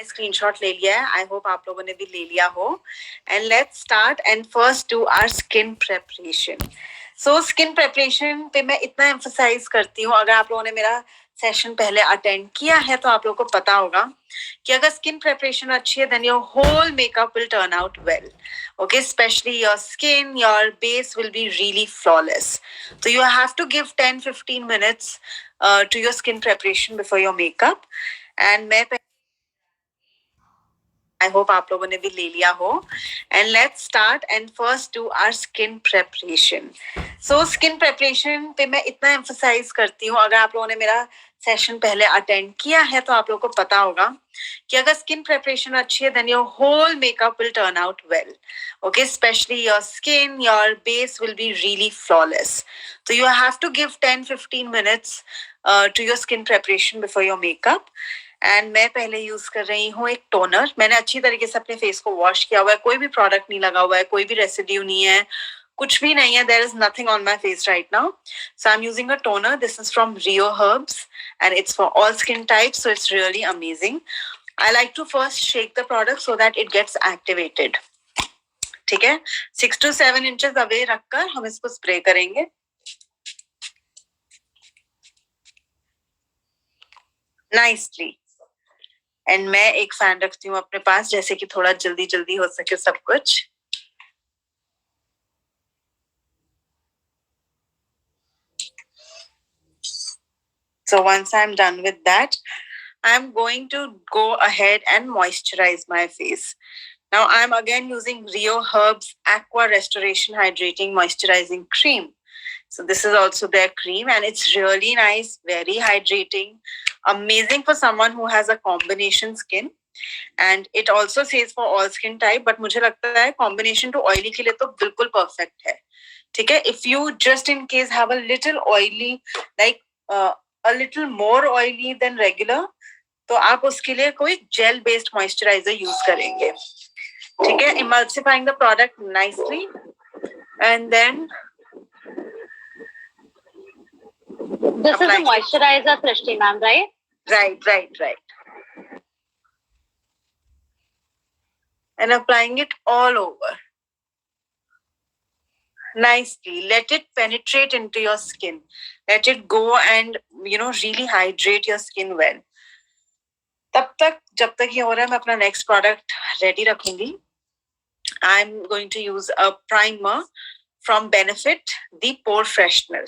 Screenshot ले लिया है. आई होप आप लोगों ने भी ले लिया हो. And let's start and first do our skin preparation. So skin preparation पे मैं इतना एम्फसाइज करती हूँ. अगर आप लोगों ने मेरा सेशन पहले अटेंड किया है तो आप लोगों को पता होगा कि अगर स्किन प्रेपरेशन अच्छी है then your whole makeup will turn out well. Okay, especially your skin, your base will be really flawless. So you have to give 10-15 minutes to your skin preparation before your makeup. And I hope आप लोगों ने भी ले लिया हो. And let's start and first do our skin preparation. So skin preparation पे मैं इतना emphasize करती हूँ. अगर आप लोगों ने मेरा सेशन पहले अटेंड किया है तो आप लोगों को पता होगा कि अगर स्किन प्रेपरेशन अच्छी है then your whole makeup will turn out well. Okay, especially your skin, your base will be really flawless. So you have to give 10-15 minutes to your skin preparation before your makeup. And मैं पहले use कर रही हूँ एक toner. मैंने अच्छी तरीके से अपने फेस को वॉश किया हुआ है. कोई भी प्रोडक्ट नहीं लगा हुआ है, कोई भी रेसिड्यू नहीं है, कुछ भी नहीं है. There is nothing on my face right now. So I am using a toner. This is from Rio Herbs and it's for all skin types. So it's really amazing. I like to first shake the product so that it gets activated. ठीक है, 6 to 7 inches away रखकर हम इसको spray करेंगे. Nicely. And मैं एक fan रखती हूँ अपने पास जैसे कि थोड़ा जल्दी जल्दी हो सके सब कुछ. So once I'm done with that, I'm going to go ahead and moisturize my face. Now I'm again using Rio Herbs Aqua Restoration Hydrating Moisturizing Cream. So this is also their cream and it's really nice, very hydrating, amazing for someone who has a combination skin. And it also says for all skin type, but मुझे लगता है combination to oily के लिए तो बिल्कुल perfect है. ठीक है, if you just in case have a little oily, like a little more oily than regular, तो आप उसके लिए कोई gel based moisturizer use करेंगे. ठीक है, emulsifying the product nicely and then this is a moisturizer, Srishti ma'am, right? Right. And applying it all over. Nicely. Let it penetrate into your skin. Let it go and, really hydrate your skin well. तब तक जब तक ये हो रहा है मैं अपना next product ready रखूंगी. I'm going to use a primer from Benefit, the Pore Freshener.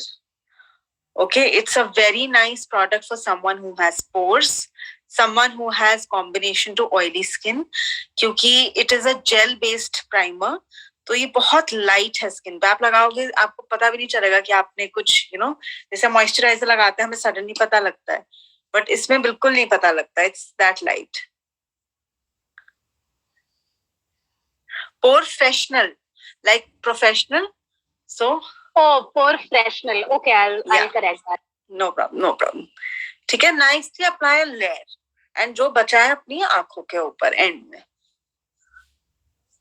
Okay, it's a very nice product for someone who has pores, someone who has combination to oily skin, क्योंकि it is a gel based primer. तो ये बहुत light है skin पे. आप लगाओगे आपको पता भी नहीं चलेगा कि आपने कुछ जैसे मॉइस्चराइजर लगाते हैं हमें सडनली पता लगता है, बट इसमें बिल्कुल नहीं पता लगता. It's that light. Pore freshener, like professional. So pore freshener. Okay, I'll correct that. No problem. ठीक है, nicely apply a layer and जो बचा है अपनी आंखों के ऊपर एंड में.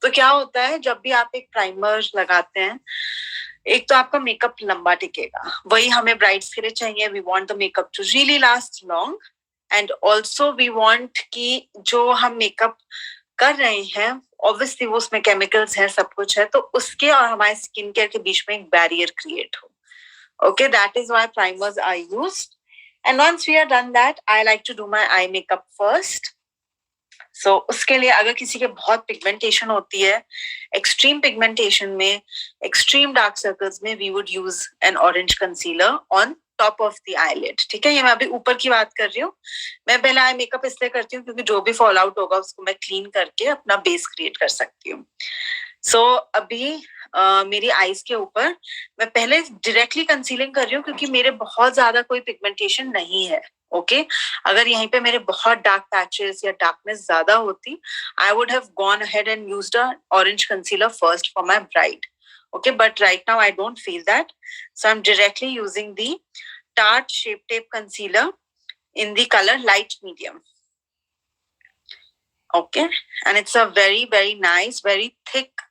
तो क्या होता है जब भी आप एक प्राइमर लगाते हैं, एक तो आपका मेकअप लंबा टिकेगा. वही हमें ब्राइड्स के लिए चाहिए. We want the makeup to really last long and also we want कि जो हम मेकअप कर रहे हैं ऑब्वियसली वो उसमें केमिकल्स हैं, सब कुछ है, तो उसके और हमारे स्किन केयर के बीच में एक बैरियर क्रिएट हो. Okay, that is why primers are used. And once we are done that, I like to do my eye makeup first. So उसके लिए अगर किसी के बहुत पिगमेंटेशन होती है, एक्सट्रीम पिगमेंटेशन में, एक्सट्रीम डार्क सर्कल्स में, we would use an orange concealer on top of the eyelid. ठीक है, ये मैं अभी ऊपर की बात कर रही हूँ. मैं पहले आई मेकअप इसलिए करती हूँ क्योंकि जो भी फॉल आउट होगा उसको मैं क्लीन करके अपना बेस क्रिएट कर सकती हूँ. सो अभी मेरी आईज के ऊपर मैं पहले डायरेक्टली कंसीलिंग कर रही हूँ क्योंकि मेरे बहुत ज्यादा कोई पिगमेंटेशन नहीं है. ओके, अगर यहीं पे मेरे बहुत डार्क पैचेस या डार्कनेस ज्यादा होती, I would have gone ahead and used a orange concealer first for my bride. Okay, but right now I don't feel that, so I'm directly using the Tarte Shape Tape Concealer in the color light medium. Okay, and it's a very, very nice, very thick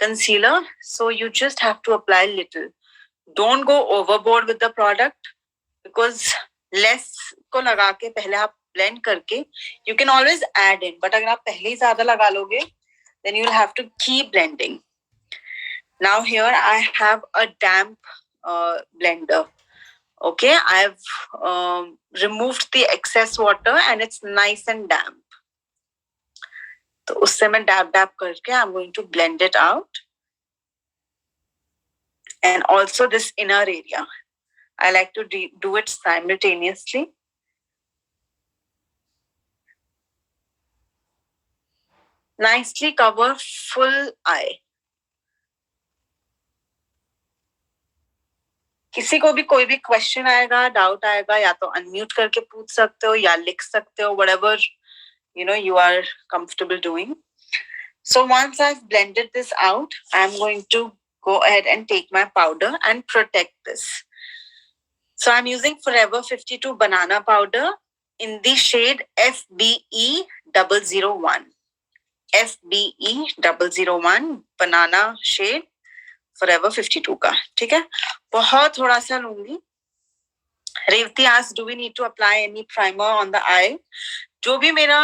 concealer, so you just have to apply little. Don't go overboard with the product because less को लगा के पहले आप blend करके you can always add in, but अगर आप पहले ही ज़्यादा लगा लोगे then you'll have to keep blending. Now here I have a damp blender. Okay, I've removed the excess water and it's nice and damp. तो उससे मैं dab करके I'm going to blend it out. And also this inner area, I like to do it simultaneously. Nicely cover full eye. किसी को भी कोई भी question आएगा, डाउट आएगा, या तो अनम्यूट करके पूछ सकते हो या लिख सकते हो, whatever you are comfortable doing. So once I've blended this out, I'm going to go ahead and take my powder and protect this. So I'm using Forever 52 banana powder in the shade FBE001. FBE001 banana shade Forever 52 का, ठीक है? बहुत थोड़ा सा लूंगी. Revati asked, do we need to apply any primer on the eye? जो भी मेरा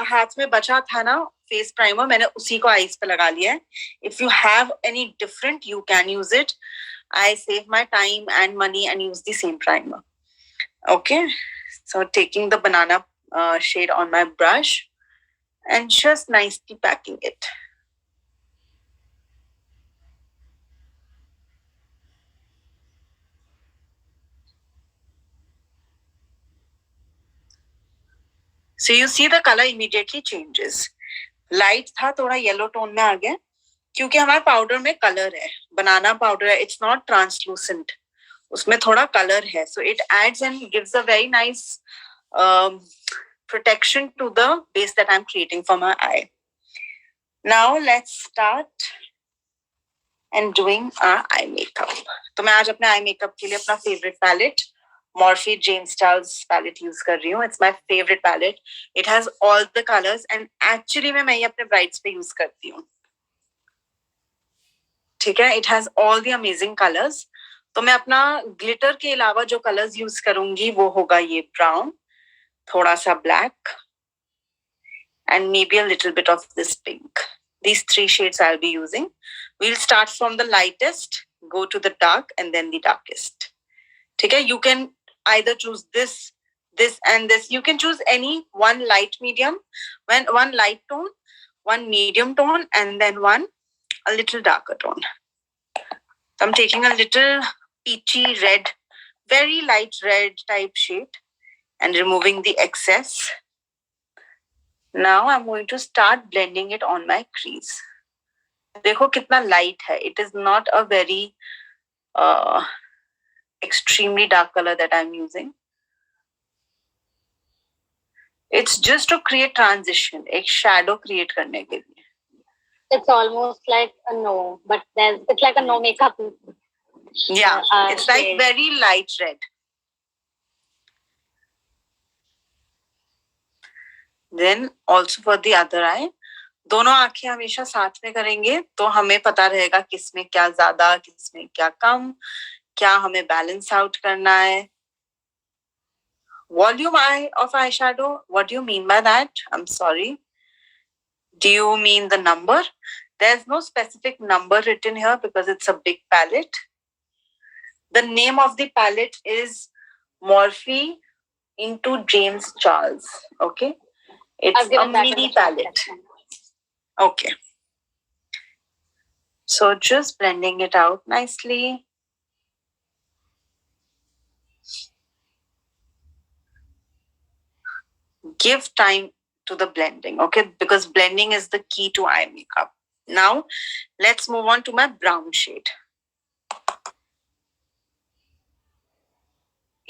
हाथ में बचा था ना फेस प्राइमर, मैंने उसी को आईज पे लगा लिया है. If you have any different, you can use it. I save my time and money and use the same primer. Okay, so taking the banana shade on my brush and just nicely packing it. So you see the color immediately changes. Light था, थोड़ा yellow tone में आ गया, क्योंकि हमारे powder में colour है, banana powder है, it's not translucent, उसमें थोड़ा कलर है, so it adds and gives a very nice protection to the base that I'm creating for my eye. Now let's start and doing our eye makeup. तो मैं आज अपने eye makeup के लिए अपना favorite palette Morphe Jane Styles palette use कर रही हूँ. It's my favorite palette. It has all the colors and actually मैं ये अपने brides पे use करती हूँ. ठीक है? It has all the amazing colors. तो मैं अपना glitter के अलावा जो colors use करूँगी वो होगा ये brown, थोड़ा सा black, and maybe a little bit of this pink. These three shades I'll be using. We'll start from the lightest, go to the dark, and then the darkest. ठीक है? You can either choose this, this, and this. You can choose any one light medium, one light tone, one medium tone, and then one a little darker tone. So I'm taking a little peachy red, very light red type shade and removing the excess. Now I'm going to start blending it on my crease. देखो कितना light है. It is not a very extremely dark color that I'm using. It's just to create transition, एक shadow create करने के लिए. It's almost like a no, but it's like a no makeup. Yeah, it's like very light red. Then also for the other eye, दोनों आंखें हमेशा साथ में करेंगे तो हमें पता रहेगा किसमें क्या ज्यादा, किसमें क्या कम, क्या हमें balance out करना है. Volume eye of eyeshadow, what do you mean by that? I'm sorry. Do you mean the number? There's no specific number written here because it's a big palette. The name of the palette is Morphe into James Charles. Okay. It's a mini palette. Okay. So just blending it out nicely. Give time to the blending, okay? Because blending is the key to eye makeup. Now, let's move on to my brown shade.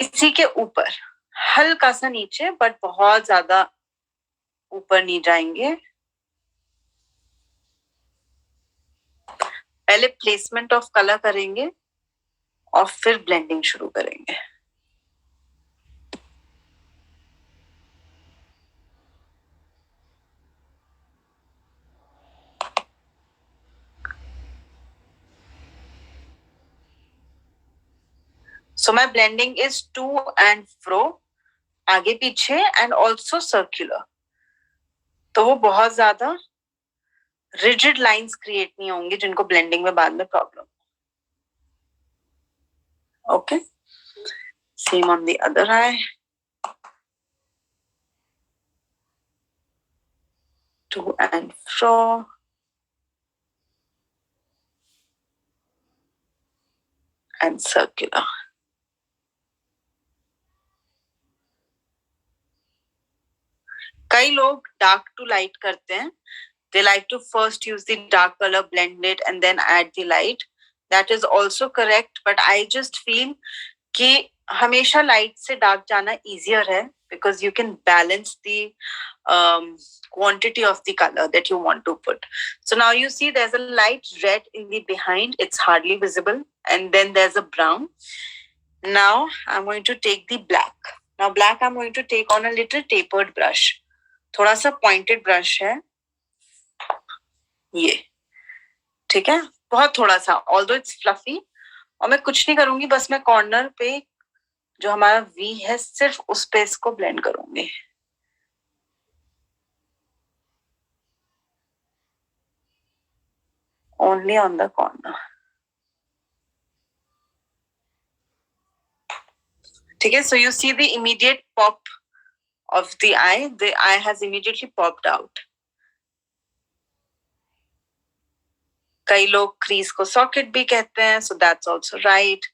इसी के ऊपर हल्का सा नीचे, but बहुत ज़्यादा ऊपर नहीं जाएंगे. पहले प्लेसमेंट ऑफ कलर करेंगे और फिर ब्लेंडिंग शुरू करेंगे. So my blending is to and fro. आगे पीछे एंड ऑल्सो सर्क्युलर, तो वो बहुत ज्यादा रिजिड लाइंस क्रिएट नहीं होंगी जिनको ब्लेंडिंग में बाद में problem. Okay, same on the other I. To and fro. And circular. कई लोग डार्क टू लाइट करते हैं. They like to first use the dark color, blend it, and then add the light. That is also correct, but I just feel कि हमेशा light से dark जाना easier है, because you can balance the quantity of the color that you want to put. So now you see there's a light red in the behind, it's hardly visible, and then there's a brown. Now I'm going to take the black. Now black I'm going to take on a little tapered brush. थोड़ा सा pointed brush है ये, ठीक है, बहुत थोड़ा सा, although it's fluffy. और मैं कुछ नहीं करूंगी, बस मैं कॉर्नर पे जो हमारा V है सिर्फ उस पे इसको ब्लेंड करूंगी. Only on the corner. ठीक है, so you see the immediate pop of the eye. The eye has immediately popped out. कई लोग crease को socket भी कहते हैं, so that's also right.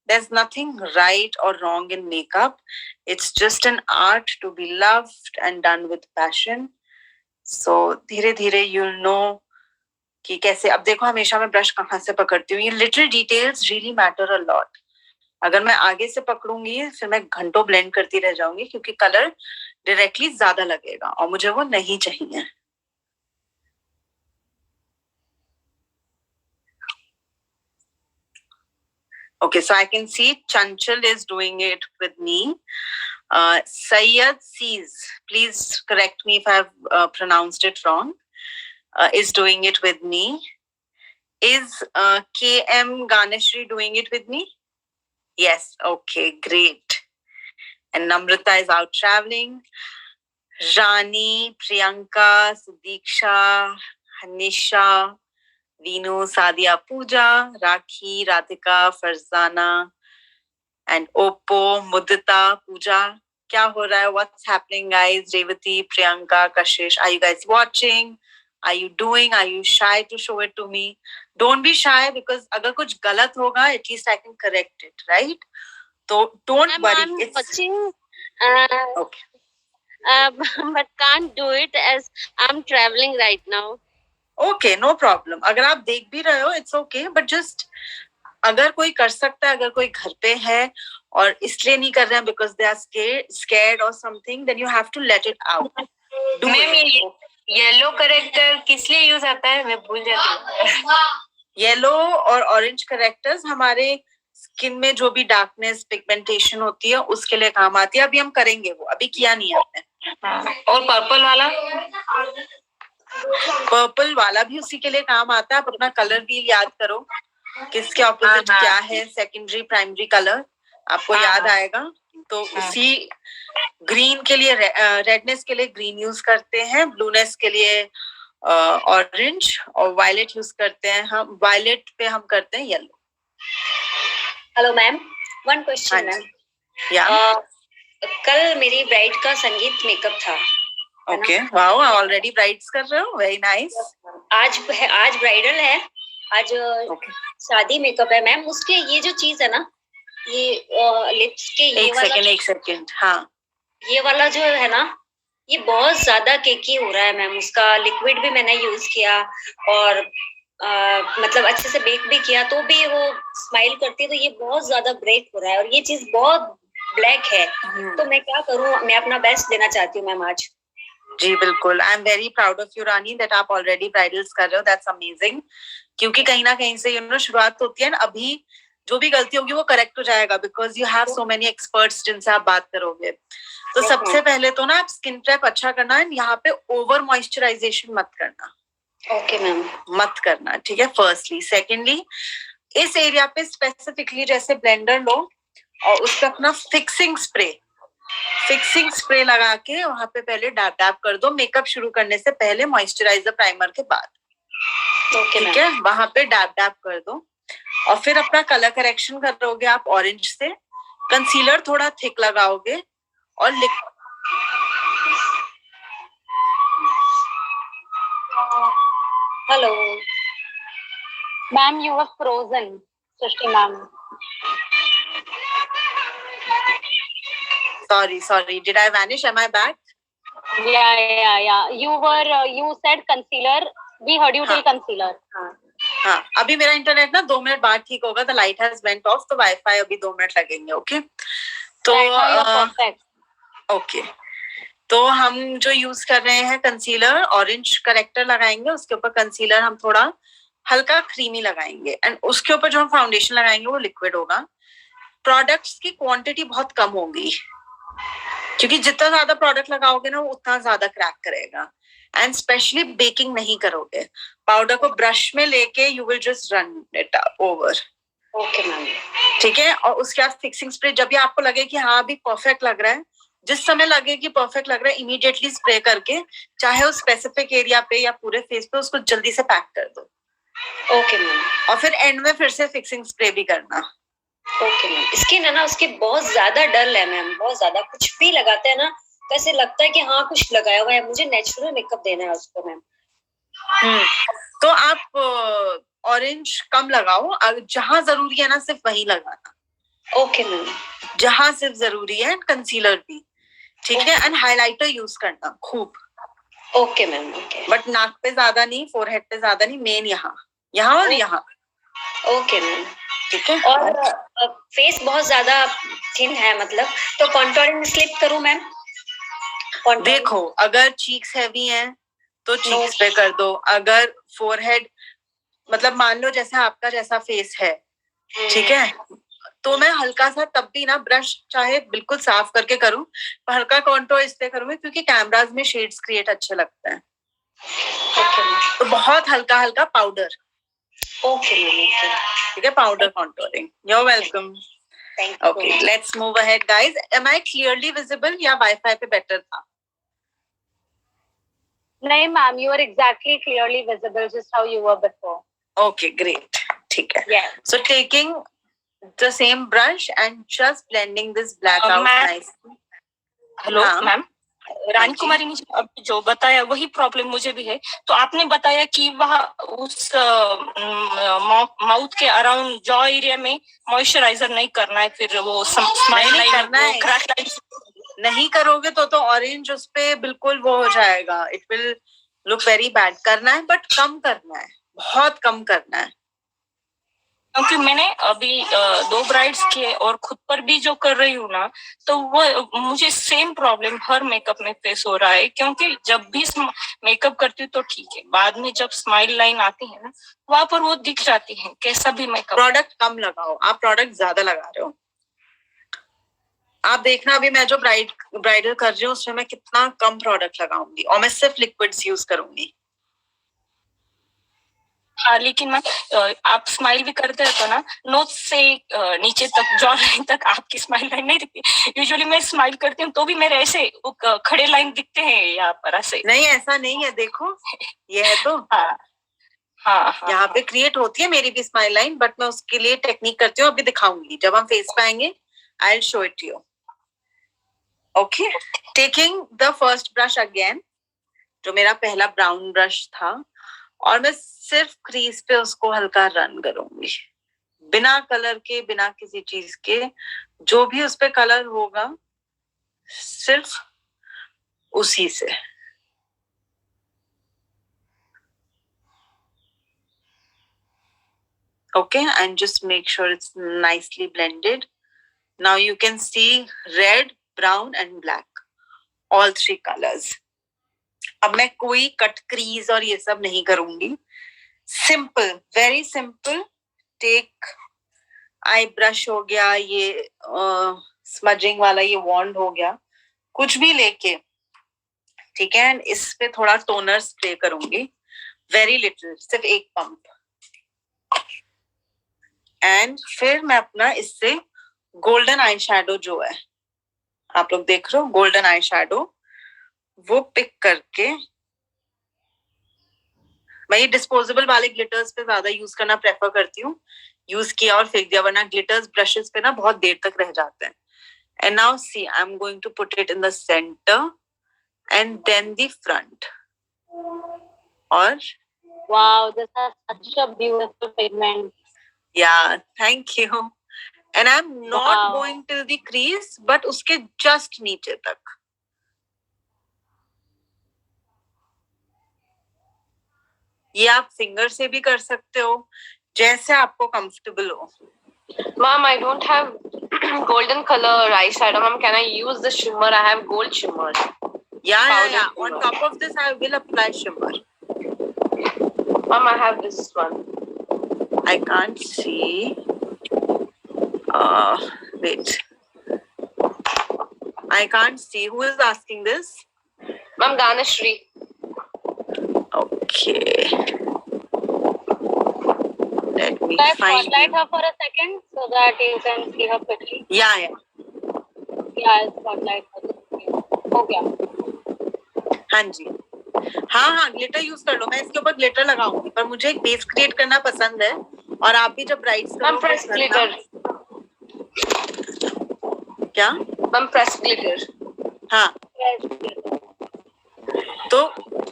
There's nothing right or wrong in makeup. It's just an art to be loved and done with passion. So धीरे धीरे you'll know कि कैसे. अब देखो हमेशा मैं ब्रश कहाँ से पकड़ती हूँ. ये little details really matter a lot. अगर मैं आगे से पकड़ूंगी फिर मैं घंटों ब्लेंड करती रह जाऊंगी, क्योंकि कलर डायरेक्टली ज्यादा लगेगा और मुझे वो नहीं चाहिए. Okay, so I can see Chanchal is doing it with me. Sayyad sees, please correct me if I've pronounced it wrong, is doing it with me. Is KM Ganeshri doing it with me? Yes, okay, great. And Namrata is out traveling. Rani, Priyanka, Sudiksha, Hanisha, Vinu, Sadia, Pooja, Rakhi, Radhika, Farzana, and Oppo, Mudita, Pooja. Kya ho raha hai? What's happening, guys? Revati, Priyanka, Kashish, are you guys watching? Are you doing? Are you shy to show it to me? Don't be shy, because agar kuch galat hoga, at least I can correct it, right? So don't worry. I'm it's watching, okay. but can't do it as I'm traveling right now. Okay, no problem. अगर आप देख भी रहे हो, it's okay, but just अगर कोई कर सकता है, अगर कोई घर पे है और इसलिए नहीं कर रहे हैं because they are scared or something, then you have to let it out. Ma'am ये येलो करेक्टर किस लिए यूज आता है, मैं भूल जाती हूँ. येलो और ऑरेंज करेक्टर्स हमारे स्किन में जो भी डार्कनेस पिगमेंटेशन होती है उसके लिए काम आती है. अभी हम करेंगे, वो अभी किया नहीं आपने. और पर्पल वाला, पर्पल वाला भी उसी के लिए काम आता है. आप अपना कलर भी याद करो, किसके ऑपोजिट क्या है, सेकेंडरी प्राइमरी कलर आपको याद आएगा. तो उसी ग्रीन के लिए, रेडनेस के लिए ग्रीन यूज करते हैं, ब्लूनेस के लिए ऑरेंज, और वायलेट यूज करते हैं हम. वायलेट पे हम करते हैं yellow. Hello ma'am, one question ma'am. कल मेरी ब्राइड का संगीत मेकअप था. ओके, वाओ, ऑलरेडी ब्राइड्स कर रहे हो, वेरी नाइस. आज ब्राइडल है, आज शादी मेकअप है मैम. उसके ये जो चीज है ना, ये लिप्स के एक सेकंड, हाँ, ये वाला जो है ना, ये बहुत ज्यादा केकी हो रहा है मैम. उसका लिक्विड भी मैंने यूज किया और मतलब अच्छे से बेक भी किया, तो भी वो स्माइल करती है तो ये बहुत ज्यादा ब्रेक हो रहा है, और ये चीज बहुत ब्लैक है. तो मैं क्या करूँ, मैं अपना बेस्ट देना चाहती हूँ मैम आज. जी बिल्कुल, I am very proud of you Rani that आप ऑलरेडी ब्राइडल्स कर रहे हो. That's amazing. क्योंकि कहीं ना कहीं से शुरुआत होती है ना, अभी जो भी गलती होगी वो करेक्ट हो जाएगा, because you have so many experts जिनसे आप बात करोगे. तो सबसे पहले तो ना आप स्किन प्रेप अच्छा करना है, यहाँ पे ओवर मॉइस्चराइजेशन मत करना. ओके मैम, मत करना, ठीक है, फर्स्टली. सेकेंडली, इस एरिया पे स्पेसिफिकली जैसे ब्लेंडर लो और उस पर अपना फिक्सिंग फिक्सिंग स्प्रे लगा के वहां पे पहले डैप डैप कर दो, मेकअप शुरू करने से पहले, मॉइस्चराइजर प्राइमर के बाद। ठीक है, वहां पे डैप डैप कर दो। और फिर अपना कलर करेक्शन करोगे आप ऑरेंज से, कंसीलर थोड़ा थिक लगाओगे और hello ma'am, you were frozen, Srishti ma'am. Sorry, did I vanish? Am I back? Yeah. You said concealer. We heard you till concealer. हाँ, अभी मेरा इंटरनेट ना 2 मिनट बाद ठीक होगा, the light has went of, तो वाईफाई अभी 2 minute लगेंगे। ओके, तो ओके, तो हम जो यूज कर रहे हैं कंसीलर, ऑरेंज करेक्टर लगाएंगे, उसके ऊपर कंसीलर हम थोड़ा हल्का क्रीमी लगाएंगे, एंड उसके ऊपर जो हम फाउंडेशन लगाएंगे वो लिक्विड होगा। प्रोडक्ट्स की क्वांटिटी बहुत कम होगी, क्योंकि जितना ज्यादा प्रोडक्ट लगाओगे ना वो उतना ज्यादा क्रैक करेगा। एंड स्पेशली बेकिंग नहीं करोगे, पाउडर को ब्रश में लेके you will just run it over. Okay ma'am, ठीक है, और उसके बाद फिक्सिंग स्प्रे, जब भी आपको लगे कि हाँ अभी परफेक्ट लग रहा है, जिस समय लगे कि परफेक्ट लग रहा है, इमीडिएटली स्प्रे करके, चाहे उस स्पेसिफिक एरिया पे या पूरे फेस पे, उसको जल्दी से पैक कर दो। ओके मैम, और फिर एंड में फिर से फिक्सिंग स्प्रे भी करना। Okay ma'am. स्किन है ना उसकी बहुत ज्यादा डल है मैम, बहुत ज्यादा, कुछ भी लगाते हैं ना तो ऐसे लगता है कि हाँ कुछ लगाया हुआ है, मुझे नेचुरल मेकअप देना है उसको मैम। तो आप ऑरेंज कम लगाओ, जहां जरूरी है ना सिर्फ वही लगाना। ओके मैम, जहां सिर्फ जरूरी है, कंसीलर भी। ठीक है, एंड हाइलाइटर यूज करना खूब। Okay ma'am, okay. बट नाक पे ज्यादा नहीं, फोरहेड पे ज्यादा नहीं, मेन यहाँ और यहाँ। ओके मैम, ठीक है। और फेस बहुत ज्यादा थिन है मतलब, तो कॉन्टोरिंग स्लिप करूं मैम? देखो, अगर चीक्स हैवी हैं तो चीक्स पे कर दो। अगर फोरहेड, मतलब मान लो जैसे आपका जैसा फेस है, ठीक है, तो मैं हल्का सा तब भी ना ब्रश चाहे बिल्कुल साफ करके करूं, पर हल्का कॉन्टोर इसलिए करूंगी क्योंकि कैमराज में शेड्स क्रिएट अच्छे लगते हैं। तो बहुत हल्का हल्का पाउडर। Okay ma'am, okay. ठीक है, powder contouring. You welcome. Okay, let's move ahead guys. Am I clearly visible या वाईफाई पे बेटर था? नहीं ma'am, you are exactly clearly visible, just how you were before. Okay, great. ठीक है. Yeah. So taking the same brush and just blending this black out nicely. Hello ma'am, Rani Kumari ने अभी जो बताया वही प्रॉब्लम मुझे भी है। तो आपने बताया कि वह उस माउथ के अराउंड जॉ एरिया में मॉइस्चराइजर नहीं करना है, फिर वो स्माइल नहीं करना है। क्रैक लाइन नहीं करोगे तो ऑरेंज उस पे बिल्कुल वो हो जाएगा, it will look very bad. करना है बट कम करना है, बहुत कम करना है। क्योंकि मैंने अभी 2 ब्राइड्स किए और खुद पर भी जो कर रही हूँ ना, तो वो मुझे सेम प्रॉब्लम हर मेकअप में फेस हो रहा है। क्योंकि जब भी मेकअप करती हूँ तो ठीक है, बाद में जब स्माइल लाइन आती है ना, वहां पर वो दिख जाती है कैसा भी मेकअप। प्रोडक्ट कम लगाओ, आप प्रोडक्ट ज्यादा लगा रहे हो। आप देखना अभी मैं जो ब्राइडल कर रही हूँ उसमें मैं कितना कम प्रोडक्ट लगाऊंगी, और मैं सिर्फ लिक्विड्स यूज करूंगी। हाँ, लेकिन मैं आप स्माइल भी करते हैं तो ना, नोज से नीचे तक, जॉ लाइन तक आपकी स्माइल लाइन नहीं दिखती। यूजुअली मैं स्माइल करती हूँ तो भी मेरे ऐसे खड़े लाइन दिखते हैं यहाँ पर ऐसे। नहीं, ऐसा नहीं है, देखो ये है तो हाँ, यहाँ पे क्रिएट होती है मेरी भी स्माइल लाइन, बट मैं उसके लिए टेक्निक करती हूँ, अभी दिखाऊंगी जब हम फेस पे आएंगे। I will show it you. Okay, taking the first brush again, जो मेरा पहला ब्राउन ब्रश था, और मैं सिर्फ क्रीज पे उसको हल्का रन करूंगी, बिना कलर के, बिना किसी चीज के। जो भी उस पे कलर होगा सिर्फ उसी से। Okay, and just make sure it's nicely blended. Now you can see red, brown and black, all 3 colors. अब मैं कोई कट क्रीज और ये सब नहीं करूंगी, simple, very simple. Take eye brush हो गया, ये स्मजिंग वाला ये वॉन्ड हो गया, कुछ भी लेके, ठीक है, एंड इस पे थोड़ा टोनर स्प्रे करूंगी, वेरी लिटिल, सिर्फ 1 पंप। एंड फिर मैं अपना इससे गोल्डन आई शैडो जो है आप लोग देख रहे हो गोल्डन आई शेडो, वो पिक करके मैं ये डिस्पोजेबल वाले ग्लिटर्स पे ज्यादा यूज करना प्रेफर करती हूँ. यूज किया और फेंक दिया, वरना ग्लिटर्स ब्रशेस पे ना बहुत देर तक रह जाते हैं. And now see I am going to put it in the centre and then the front. और Wow, this is such a beautiful pigment. yeah, thank you. And I'm not Wow. going till the crease, but उसके just नीचे तक. ये आप finger से भी कर सकते हो, जैसे आपको कंफर्टेबल हो. Ma'am, I don't have golden color eyeshadow. Ma'am, can I use the shimmer? I have gold shimmer. Yeah. Powder On shimmer. top of this, I will apply shimmer. Ma'am, I have this one. I can't see. Wait. I can't see. Who is asking this? Ma'am, Ganeshri. Okay. Let me Let's find spotlight you. her for a second so that you can see her quickly. Yeah. Yeah, I'll spotlight her. हो गया. हाँ जी. हाँ, glitter use कर लो. मैं इसके ऊपर glitter लगाऊंगी, पर मुझे एक बेस क्रिएट करना पसंद है. और आप भी जब ब्राइड्स Ma'am, press glitter. क्या? Ma'am, press glitter. हाँ. तो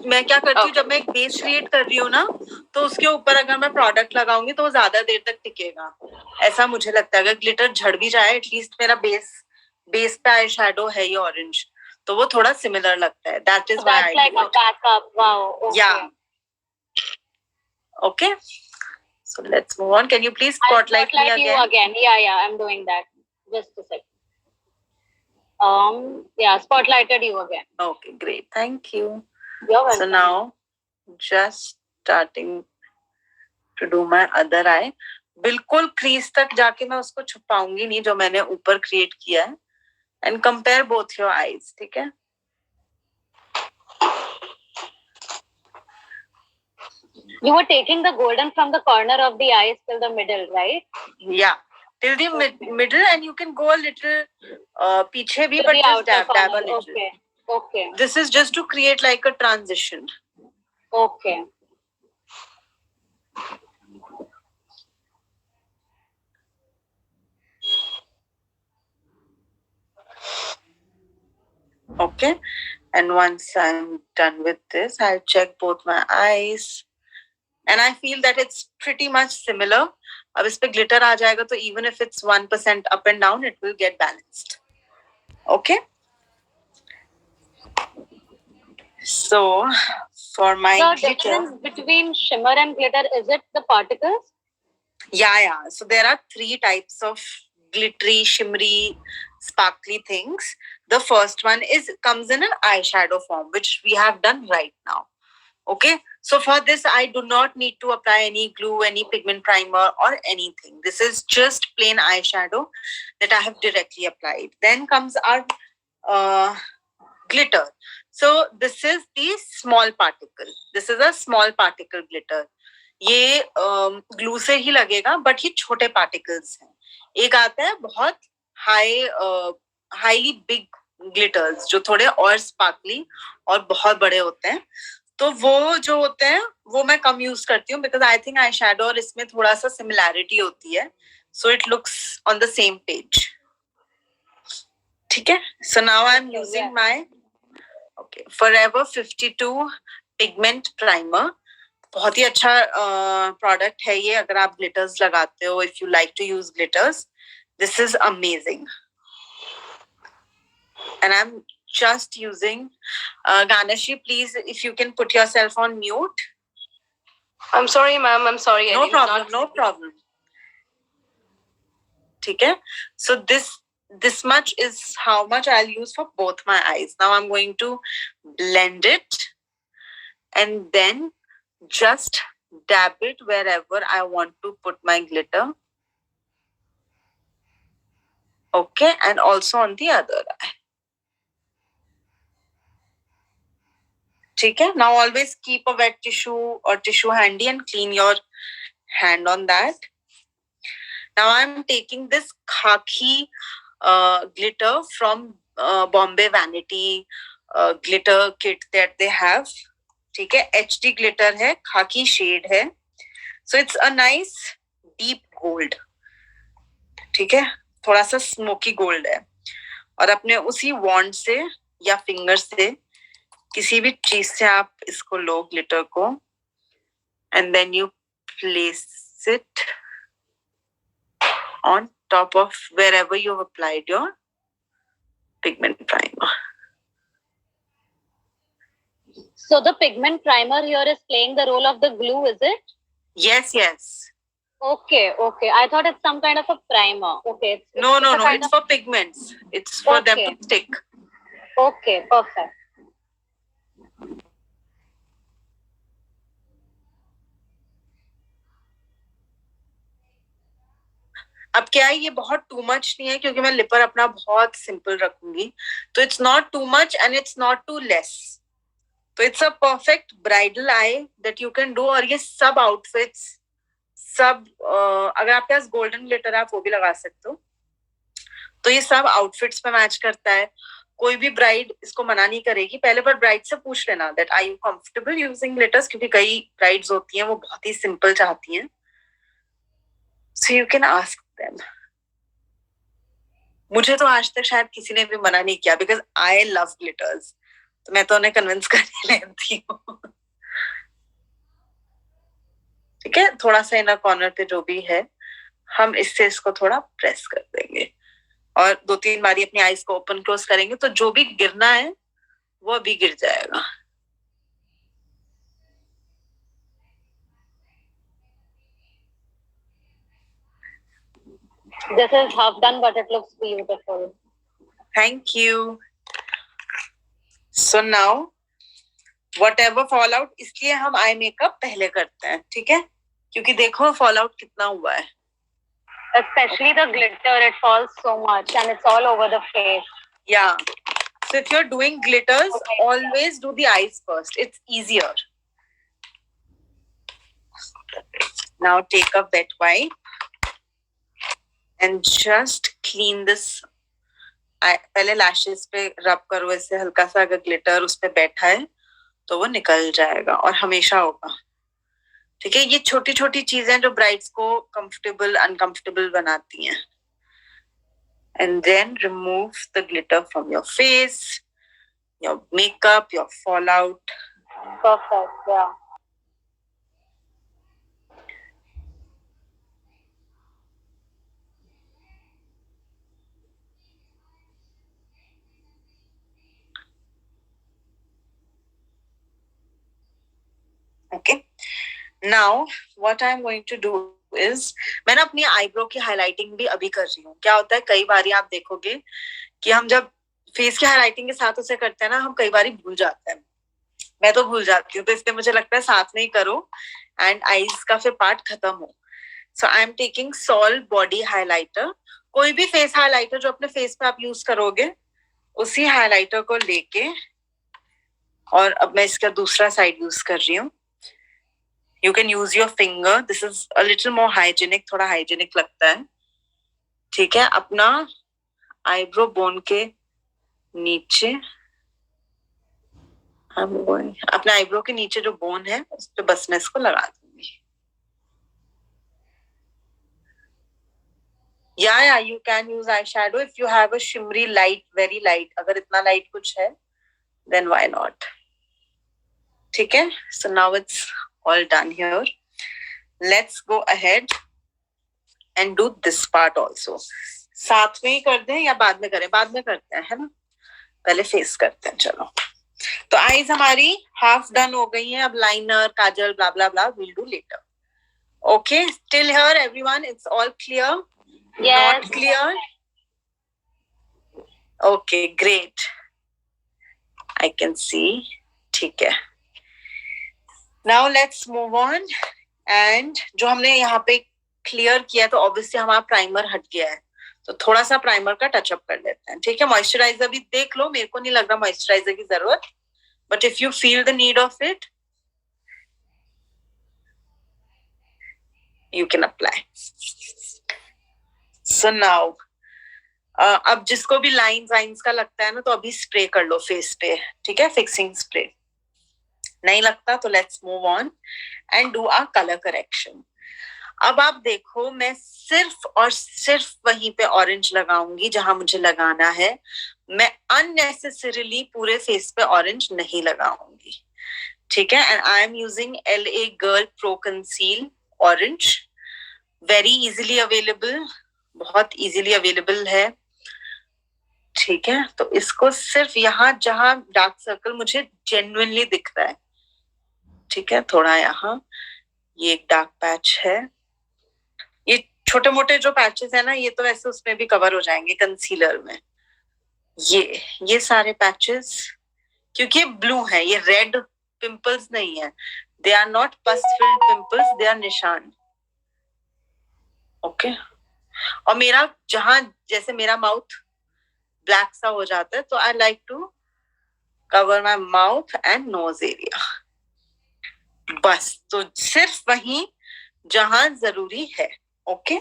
मैं क्या करती हूँ, Okay. जब मैं एक बेस क्रिएट कर रही हूँ ना, तो उसके ऊपर अगर मैं प्रोडक्ट लगाऊंगी तो वो ज्यादा देर तक टिकेगा, ऐसा मुझे लगता है. अगर ग्लिटर झड़ भी जाए, एटलीस्ट मेरा बेस पे आई शेडो है ये ऑरेंज, तो वो थोड़ा सिमिलर लगता है. That is why That's like a backup. Wow. Okay. Yeah. Okay. So let's move on. Can you please I'll spotlight me spotlight you again? again. Yeah, I'm doing that. Just a sec. Yeah, spotlighted you again. Okay, great. Thank you. You're welcome. So now, just starting to do my other eye. बिल्कुल crease तक जाके मैं उसको छुपाऊंगी नहीं जो मैंने ऊपर create किया है. And compare both your eyes. ठीक है? You were taking the golden from the corner of the eyes till the middle, right? Yeah. Till the middle, and you can go a little पीछे भी, To but the just outer dab a corner. little. Okay. Okay. This is just to create like a transition. Okay. Okay. And once I'm done with this, I'll check both my eyes. And I feel that it's pretty much similar. अब इस पे glitter आ जाएगा, तो even if it's 1% up and down, it will get balanced. Okay. So for my The glitter, difference between shimmer and glitter, is it the particles? yeah. So there are 3 types of glittery, shimmery, sparkly things. The first one comes in an eyeshadow form, which we have done right now. Okay. So for this, I do not need to apply any glue, any pigment primer or anything. This is just plain eyeshadow that I have directly applied. Then comes our glitter. So this is the small particle. This is a small particle glitter. ये glue से ही लगेगा, but ये छोटे particles हैं. एक आता है बहुत हाईली बिग ग्लिटर्स जो थोड़े और स्पार्कली और बहुत बड़े होते हैं. तो वो जो होते हैं वो मैं कम यूज करती हूँ, because I think eye shadow और इसमें थोड़ा सा सिमिलैरिटी होती है, so it looks on the same page. ठीक है. So now I am using my Forever 52 pigment primer. बहुत ही अच्छा प्रोडक्ट है ये अगर आप ग्लिटर्स लगाते हो. If you like to use glitters, this is amazing. And I am just using Ganeshi, please, if you can put yourself on mute. I'm sorry, ma'am. I'm sorry. No problem. ठीक है. So this much is how much I'll use for both my eyes. Now I'm going to blend it and then just dab it wherever I want to put my glitter. Okay, and also on the other eye. ठीक है. Now always keep a wet tissue or tissue handy and clean your hand on that. Now I'm taking this khaki glitter from Bombay vanity glitter kit that they have. ठीक है, HD glitter है, खाकी shade है. So it's a nice deep gold. ठीक है, थोड़ा सा smoky gold है. और अपने उसी वॉन्ड से या फिंगर से किसी भी चीज से आप इसको लो ग्लिटर को, and then you place it on top of wherever you've applied your pigment primer. So the pigment primer here is playing the role of the glue, is it? Yes, yes. Okay, okay. I thought it's some kind of a primer. Okay. No, a kind it's of- for pigments. It's for them Okay. to stick. Okay, perfect. अब क्या है, ये बहुत too much नहीं है क्योंकि मैं लिपर अपना बहुत सिंपल रखूंगी. तो it's not too much and it's not too less. तो it's a perfect bridal eye that you can do. और ये सब आउटफिट्स सब अगर आपके पास गोल्डन ग्लिटर है आप वो भी लगा सकते हो. तो ये सब आउटफिट्स पे मैच करता है. कोई भी ब्राइड इसको मना नहीं करेगी. पहले पर ब्राइड से पूछ लेना that are you comfortable using glitters, क्योंकि कई ब्राइड्स होती हैं वो बहुत ही सिंपल चाहती हैं. So you can ask them. मुझे तो आज तक शायद किसी ने भी मना नहीं किया बिकॉज आई लव ग्लिटर्स. तो मैं तो उन्हें कन्विंस करने लेती हूँ. ठीक है, थोड़ा सा इनर कॉर्नर पे जो भी है हम इससे इसको थोड़ा प्रेस कर देंगे और 2-3 बारी अपनी आईज को ओपन क्लोज करेंगे तो जो भी गिरना है वो अभी गिर जाएगा. This is half done, but it looks beautiful. Thank you. So now whatever fallout, इसलिए हम आई मेकअप पहले करते हैं. ठीक है, क्योंकि देखो फॉलआउट कितना हुआ है. Especially the glitter, it falls so much and it's all over the face. Yeah. So if you're doing glitters, Okay. always do the eyes first. It's easier. Now take a wet wipe and just clean this. पहले lashes पे रब करो ऐसे हल्का सा. अगर glitter उस पे बैठा है तो वो निकल जाएगा और हमेशा होगा. ठीक है, ये छोटी छोटी चीजें जो ब्राइड्स को कंफर्टेबल अनकंफर्टेबल बनाती हैं. And then remove the glitter from your face, your makeup, your fallout. Perfect, yeah. Okay. Now what I'm going to do is मैं ना अपनी आईब्रो की हाइलाइटिंग भी अभी कर रही हूँ. क्या होता है कई बार आप देखोगे कि हम जब फेस की हाइलाइटिंग के साथ उसे करते हैं ना हम कई बार भूल जाते हैं. मैं तो भूल जाती हूँ. तो इसलिए मुझे लगता है साथ में ही करो एंड आईज का फिर पार्ट खत्म हो. So I am taking soul body highlighter. कोई भी फेस हाइलाइटर जो अपने फेस पे आप यूज करोगे उसी हाइलाइटर को लेके और अब मैं इसका दूसरा साइड यूज कर रही हूँ. You can use your finger. This is a little more hygienic. थोड़ा hygienic लगता है. ठीक है, अपना आईब्रो बोन के नीचे अपने आईब्रो के नीचे जो बोन है उस पे बस मैं इसको लगा दूंगी. Yeah, you can use eyeshadow if you have a shimmery light, very light. अगर इतना light कुछ है, then why not? ठीक है, so now it's all done here. Let's go ahead and do this part also. साथ में ही कर दें या बाद में करें? बाद में करते हैं, है ना. पहले फेस करते हैं. चलो, तो आईज हमारी हाफ डन हो गई हैं. अब liner, Kajal, blah blah blah we'll do later. Okay, till here everyone, it's all clear? Yes. Not clear? Okay, great. I can see. ठीक है. Now let's move on. And जो हमने यहाँ पे क्लियर किया तो ऑब्वियसली हमारा प्राइमर हट गया है. तो थोड़ा सा प्राइमर का टचअप कर लेते हैं. ठीक है, मॉइस्चराइजर भी देख लो. मेरे को नहीं लग रहा मॉइस्चराइजर की जरूरत, but if you feel the need of it you can apply. So now अब जिसको भी लाइंस वाइंस का लगता है ना, तो अभी स्प्रे कर लो फेस पे, ठीक है, फिक्सिंग स्प्रे। नहीं लगता तो let's move on and do a colour correction. अब आप देखो, मैं सिर्फ और सिर्फ वहीं पे ऑरेंज लगाऊंगी जहां मुझे लगाना है। मैं अननेसेसरीली पूरे फेस पे ऑरेंज नहीं लगाऊंगी, ठीक है। And I am using LA girl pro conceal orange, very easily available, बहुत इजीली अवेलेबल है, ठीक है। तो इसको सिर्फ यहाँ जहां डार्क सर्कल मुझे जेन्युइनली दिख रहा है, ठीक है, थोड़ा यहाँ ये एक डार्क पैच है। ये छोटे मोटे जो पैचेस है ना, ये तो वैसे उसमें भी कवर हो जाएंगे कंसीलर में। ये सारे पैचेस, क्योंकि ये ब्लू है, ये रेड पिंपल्स नहीं है, they are not pus filled pimples, they are निशान, ओके। और मेरा जहां, जैसे मेरा माउथ ब्लैक सा हो जाता है, तो I like to cover my mouth and nose area, बस। तो सिर्फ वहीं जहां जरूरी है, okay.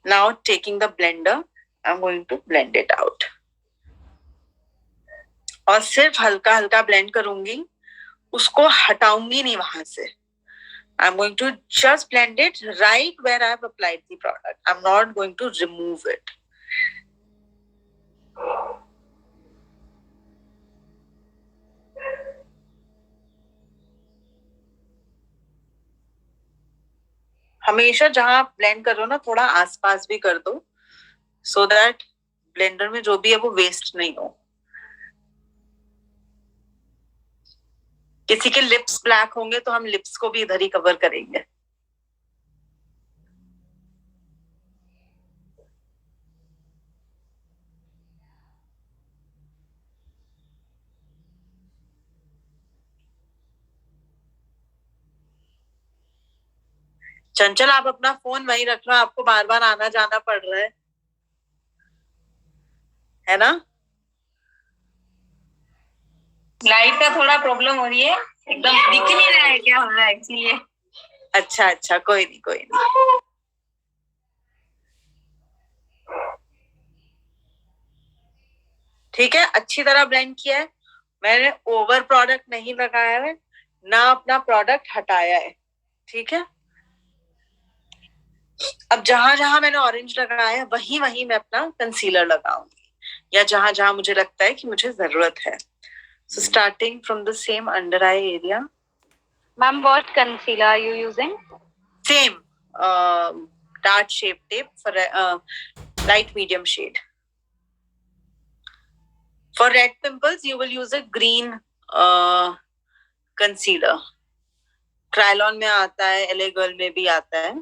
Now taking the blender, I am going to blend it out, और सिर्फ हल्का हल्का ब्लेंड करूंगी, उसको हटाऊंगी नहीं वहां से। I'm going to just blend it right where I have applied the product. I'm not going to remove it. हमेशा जहां आप ब्लेंड कर रहे हो ना, थोड़ा आसपास भी कर दो, so that ब्लेंडर में जो भी है वो वेस्ट नहीं हो। किसी के लिप्स ब्लैक होंगे तो हम लिप्स को भी इधर ही कवर करेंगे। चंचल, आप अपना फोन वहीं रख लो, आपको बार बार आना जाना पड़ रहा है ना? लाइट का थोड़ा प्रॉब्लम हो रही है, एकदम दिख नहीं रहा है क्या हो रहा है एक्चुअली। अच्छा अच्छा, कोई नहीं कोई नहीं। ठीक है, अच्छी तरह ब्लेंड किया है मैंने, ओवर प्रोडक्ट नहीं लगाया है ना, अपना प्रोडक्ट हटाया है, ठीक है। अब जहां जहां मैंने ऑरेंज लगाया है, वहीं वहीं मैं अपना कंसीलर लगाऊंगी, या जहां जहां मुझे लगता है कि मुझे जरूरत है। So starting from the same under eye area. Ma'am, what concealer are you using? Same Tarte Shape Tape for light medium shade. For red pimples, you will use a green concealer. Krylon में आता है, LA Girl में भी आता है।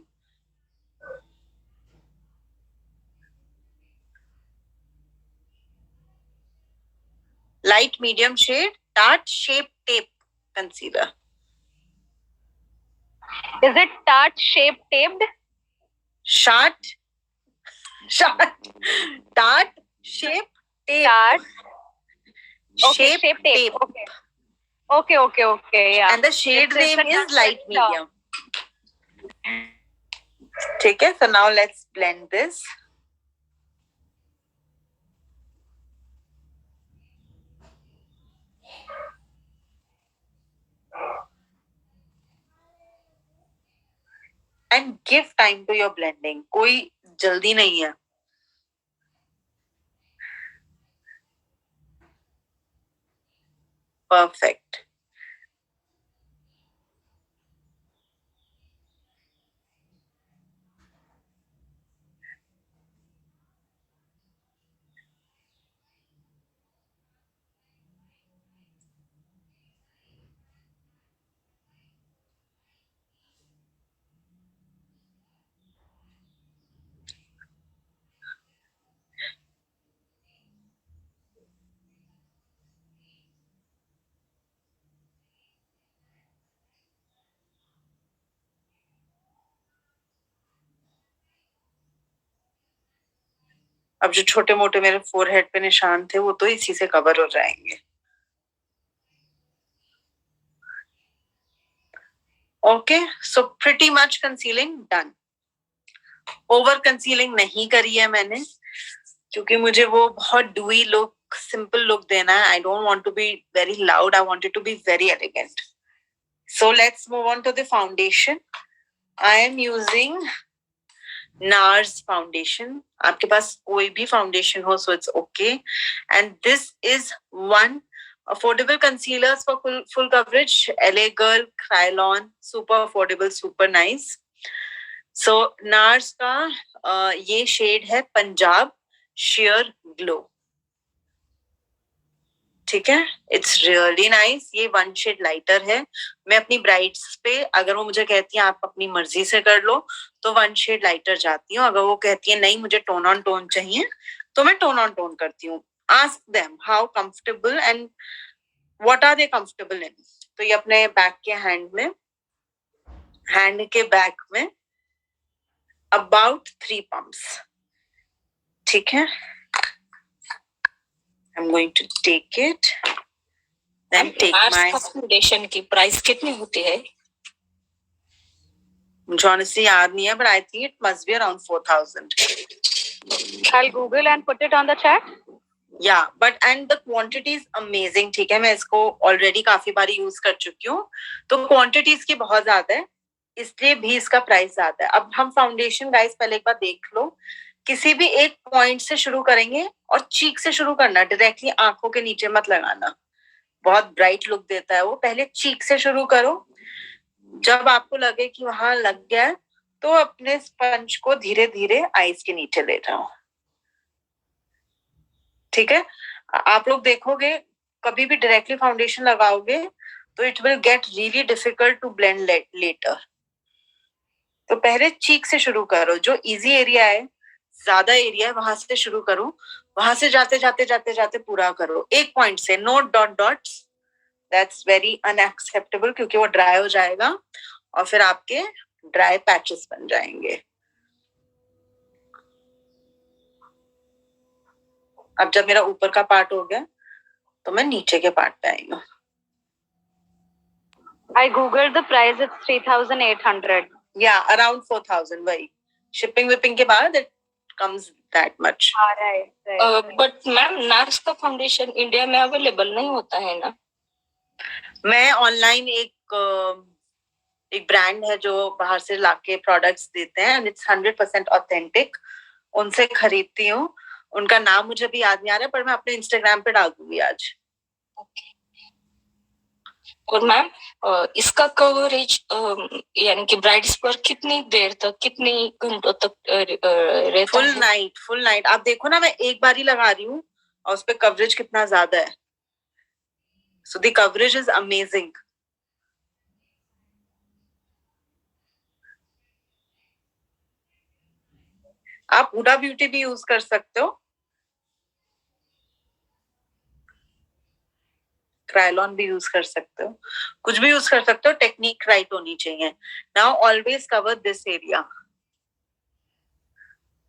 Light medium shade, Tarte Shape Tape concealer. Is it Tarte Shape Taped? Tarte Shape Tape. Tarte. Okay, Shape Shape Tape. Tape. Okay. Yeah. And the shade It's name is light Tarte. medium. ठीक है, so now let's blend this. And give time to your blending. कोई जल्दी नहीं है। Perfect. अब जो छोटे मोटे मेरे फोरहेड पे निशान थे, वो तो इसी से कवर हो जाएंगे। Okay, so pretty much concealing done. Over concealing नहीं करी है मैंने, क्योंकि मुझे वो बहुत डुई लुक, सिंपल लुक देना है. I don't want to be very loud, I want it to be very elegant. So let's move on to the foundation. I am using NARS foundation. आपके पास कोई भी फाउंडेशन हो so it's okay. And this is one affordable concealers for full coverage. LA Girl, Krylon, super affordable, super nice. So NARS का ये shade है Punjab share glow. ठीक है, इट्स रियली नाइस. ये 1 शेड लाइटर है. मैं अपनी ब्राइड्स पे, अगर वो मुझे कहती है आप अपनी मर्जी से कर लो, तो 1 शेड लाइटर जाती हूँ. अगर वो कहती है नहीं मुझे टोन ऑन टोन चाहिए, तो मैं टोन ऑन टोन करती हूँ. Ask them how comfortable and what are they comfortable in. तो ये अपने बैक के हैंड के बैक में about 3 pumps. ठीक है, I'm going to take it. Then take my foundation की प्राइस कितनी होती है? मुझे honestly याद नहीं है, but I think it must be around 4,000. I'll Google and put it on the chat. Yeah, but and the quantity is amazing. ठीक है, मैं इसको already काफी बार यूज कर चुकी हूँ, तो क्वांटिटी इसकी बहुत ज्यादा है, इसलिए भी इसका प्राइस ज्यादा है. अब हम फाउंडेशन गाइस पहले एक बार देख लो. किसी भी एक पॉइंट से शुरू करेंगे और चीक से शुरू करना, डायरेक्टली आंखों के नीचे मत लगाना, बहुत ब्राइट लुक देता है वो. पहले चीक से शुरू करो. जब आपको लगे कि वहां लग गया है, तो अपने स्पंज को धीरे धीरे आईज के नीचे ले जाओ. ठीक है, आप लोग देखोगे कभी भी डायरेक्टली फाउंडेशन लगाओगे तो it will get really difficult to blend later. तो पहले चीक से शुरू करो. जो इजी एरिया है, ज्यादा एरिया है, वहां से शुरू करो. वहां से जाते जाते जाते जाते पूरा करो एक पॉइंट से. No dot dots, that's very unacceptable, क्योंकि वो ड्राई हो जाएगा और फिर आपके ड्राई पैचेस बन जाएंगे. अब जब मेरा ऊपर का पार्ट हो गया, तो मैं नीचे के पार्ट पे आई हूँ. I googled the price. It's 3,800. या अराउंड 4,000. वही शिपिंग विपिंग के बाद it comes that much. Right. But ma'am nurse का फाउंडेशन इंडिया में अवेलेबल नहीं होता है ना? मैं ऑनलाइन एक ब्रांड है जो बाहर से लाके प्रोडक्ट्स देते हैं, एंड इट्स 100% ऑथेंटिक. उनसे खरीदती हूँ. उनका नाम मुझे भी याद नहीं आ रहा, पर मैं अपने इंस्टाग्राम पे डाल दूंगी आज. और मैम इसका कवरेज यानी कि ब्राइड्स पर कितनी देर तक, कितनी घंटों तक रहता है? Full night. आप देखो ना, मैं एक बार ही लगा रही हूँ और उस पे कवरेज कितना ज्यादा है. So the coverage is amazing. आप हुडा ब्यूटी भी यूज कर सकते हो, क्रायलॉन भी यूज कर सकते हो, कुछ भी यूज कर सकते हो. टेक्निक राइट होनी चाहिए. Now always cover this area,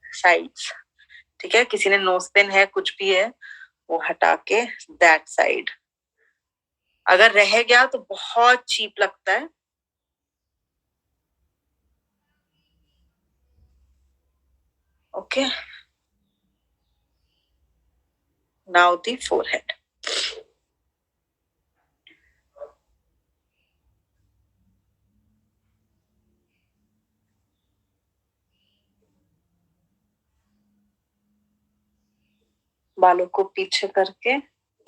sides. ठीक है, किसी ने नोज पिन है, कुछ भी है, वो हटा के दैट साइड. अगर रह गया तो बहुत चीप लगता है. Okay, now the forehead. बालों को पीछे करके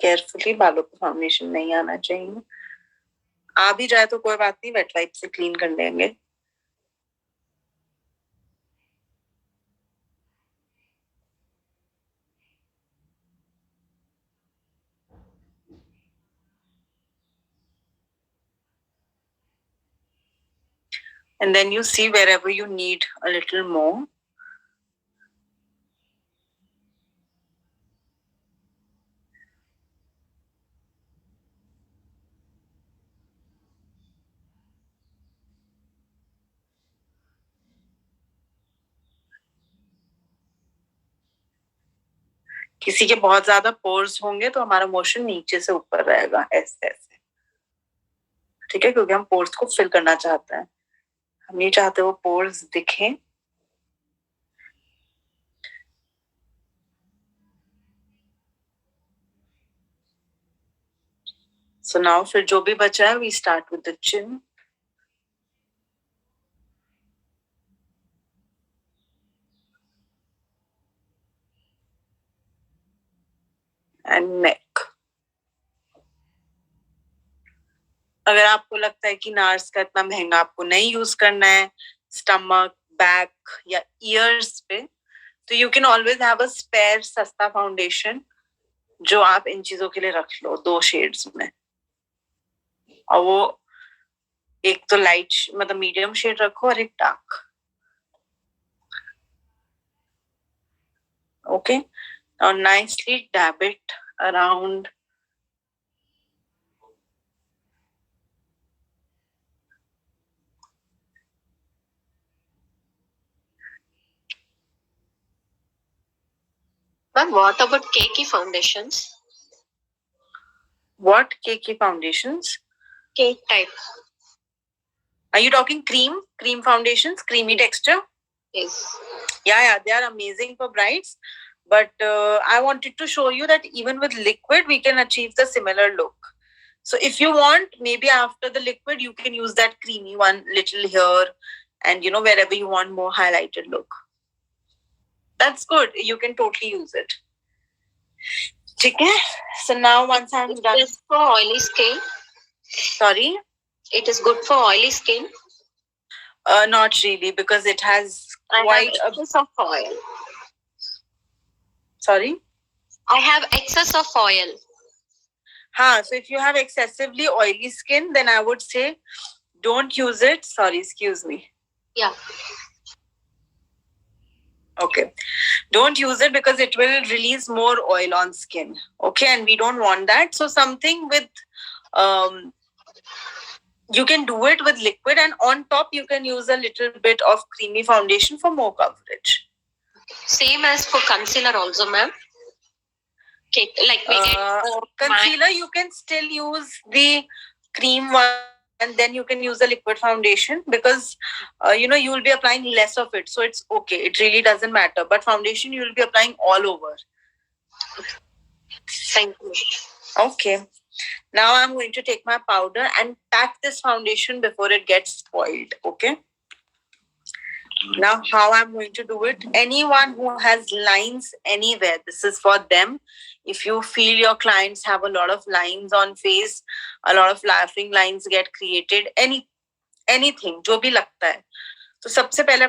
केयरफुली, बालों को फाउंडेशन नहीं आना चाहिए. आ भी जाए तो कोई बात नहीं, वेट वाइप से क्लीन कर लेंगे. And then you see wherever you need a little more. किसी के बहुत ज्यादा पोर्स होंगे तो हमारा मोशन नीचे से ऊपर रहेगा, ऐसे ऐसे. ठीक है, क्योंकि हम पोर्स को फिल करना चाहते हैं. हम नहीं चाहते वो पोर्स दिखें. So now फिर जो भी बचा है, we start with the chin. And neck. अगर आपको लगता है कि नार्स का इतना महंगा आपको नहीं यूज करना है स्टमक, बैक या ईयर्स पे, तो you can always have a spare सस्ता फाउंडेशन जो आप इन चीजों के लिए रख लो 2 शेड्स में. और वो एक तो लाइट मतलब मीडियम शेड रखो और एक dark. Okay, now nicely dab it around. Ma'am, what about cakey foundations? What cakey foundations? Cake type. Are you talking cream foundations, creamy texture? Yes. Yeah, they are amazing for brides. But I wanted to show you that even with liquid, we can achieve the similar look. So if you want, maybe after the liquid, you can use that creamy one little here and, you know, wherever you want more highlighted look. That's good. You can totally use it. Okay. So now once I'm done. It is for oily skin. Sorry? It is good for oily skin. Not really, because it has I quite have excess of oil. Sorry? I have excess of oil. So if you have excessively oily skin, then I would say don't use it. Sorry, excuse me. Yeah. Okay. Don't use it because it will release more oil on skin. Okay, and we don't want that. So something with you can do it with liquid, and on top you can use a little bit of creamy foundation for more coverage. Same as for concealer also, ma'am. Okay, like we get concealer, you can still use the cream one, and then you can use the liquid foundation because you know, you will be applying less of it, so it's okay. It really doesn't matter. But foundation you will be applying all over. Thank you. Okay. Now I'm going to take my powder and pack this foundation before it gets spoiled. Okay. Now how I'm going to do it. Anyone who has lines anywhere, this is for them. If you feel your clients have a lot of lines on face, a lot of laughing lines get created, anything, जो भी लगता है, तो सबसे पहले